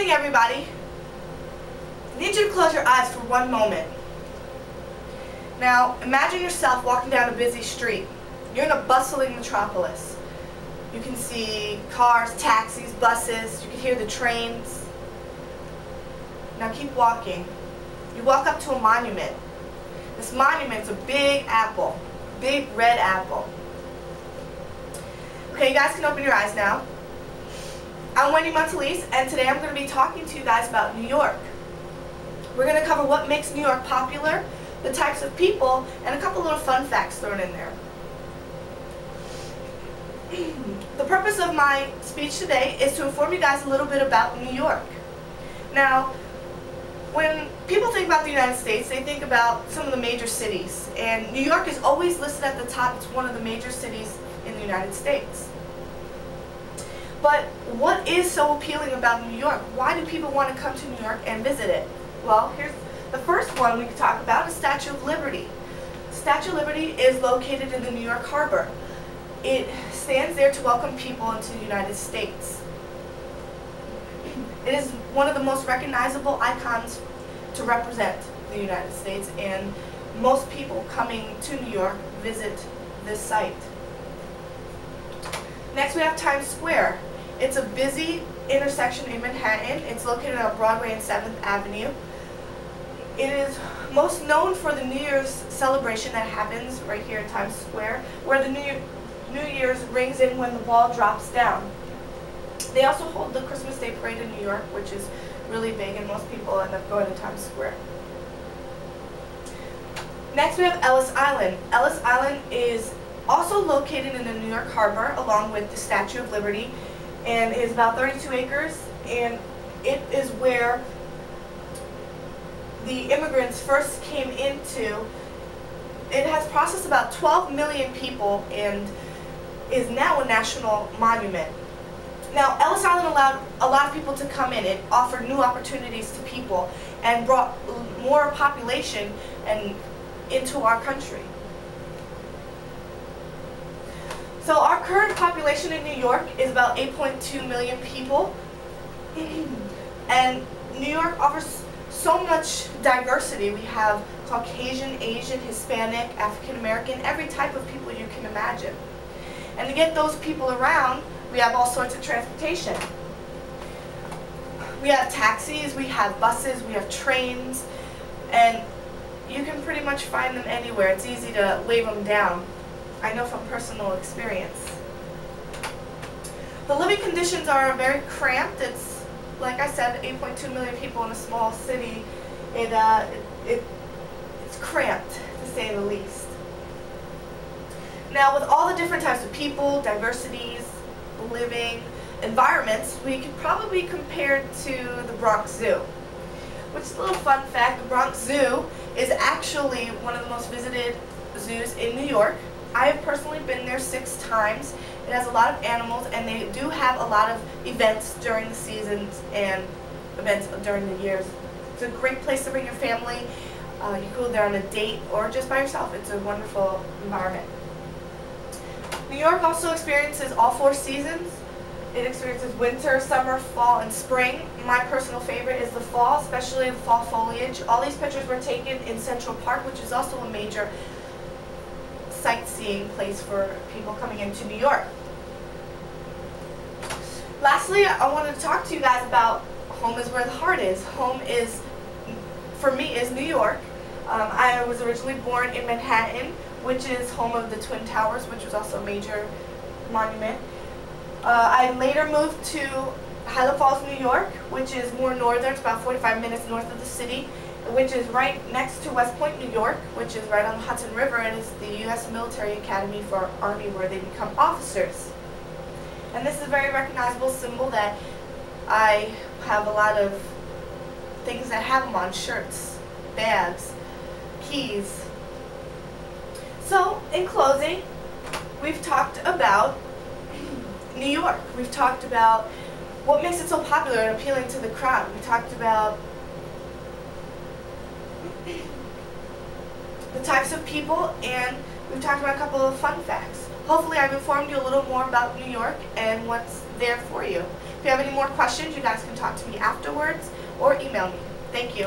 morning, everybody. I need you to close your eyes for one moment. Now, imagine yourself walking down a busy street. You're in a bustling metropolis. You can see cars, taxis, buses. You can hear the trains. Now keep walking. You walk up to a monument. This monument's a big apple, big red apple. Okay, you guys can open your eyes now. I'm Montellese, and today I'm going to be talking to you guys about New York. We're going to cover what makes New York popular, the types of people, and a couple little fun facts thrown in there. The purpose of my speech today is to inform you guys a little bit about New York. Now, when people think about the United States, they think about some of the major cities, and New York is always listed at the top. It's one of the major cities in the United States. But what is so appealing about New York? Why do people want to come to New York and visit it? Well, here's the first one we can talk about, is Statue of Liberty. Statue of Liberty is located in the New York Harbor. It stands there to welcome people into the United States. It is one of the most recognizable icons to represent the United States, and most people coming to New York visit this site. Next, we have Times Square. It's a busy intersection in Manhattan. It's located on Broadway and 7th Avenue. It is most known for the New Year's celebration that happens right here in Times Square, where the New Year's rings in when the ball drops down. They also hold the Christmas Day Parade in New York, which is really big, and most people end up going to Times Square. Next, we have Ellis Island. Ellis Island is also located in the New York Harbor, along with the Statue of Liberty, and is about 32 acres, and it is where the immigrants first came into. It has processed about 12 million people and is now a national monument. Now, Ellis Island allowed a lot of people to come in. It offered new opportunities to people and brought more population into our country. So our current population in New York is about 8.2 million people, and New York offers so much diversity. We have Caucasian, Asian, Hispanic, African American, every type of people you can imagine. And to get those people around, we have all sorts of transportation. We have taxis, we have buses, we have trains, and you can pretty much find them anywhere. It's easy to wave them down. I know from personal experience. The living conditions are very cramped. It's, like I said, 8.2 million people in a small city. It's cramped, to say the least. Now, with all the different types of people, diversities, living environments, we could probably compare to the Bronx Zoo. Which is a little fun fact, the Bronx Zoo is actually one of the most visited zoos in New York. I have personally been there 6 times. It has a lot of animals, and they do have a lot of events during the seasons and events during the years. It's a great place to bring your family. You can go there on a date or just by yourself. It's a wonderful environment. New York also experiences all 4 seasons. It experiences winter, summer, fall, and spring. My personal favorite is the fall, especially the fall foliage. All these pictures were taken in Central Park, which is also a major sightseeing place for people coming into New York. Lastly, I wanted to talk to you guys about home is where the heart is. Home is, for me, is New York. I was originally born in Manhattan, which is home of the Twin Towers, which was also a major monument. I later moved to Highland Falls, New York, which is more northern. It's about 45 minutes north of the city, which is right next to West Point, New York, which is right on the Hudson River, and is the U.S. Military Academy for Army, where they become officers. And this is a very recognizable symbol that I have a lot of things that have them on: shirts, bags, keys. So, in closing, we've talked about New York. We've talked about what makes it so popular and appealing to the crowd. We talked about the types of people, and we've talked about a couple of fun facts. hopefully I've informed you a little more about New York and what's there for you. If you have any more questions, you guys can talk to me afterwards or email me. Thank you.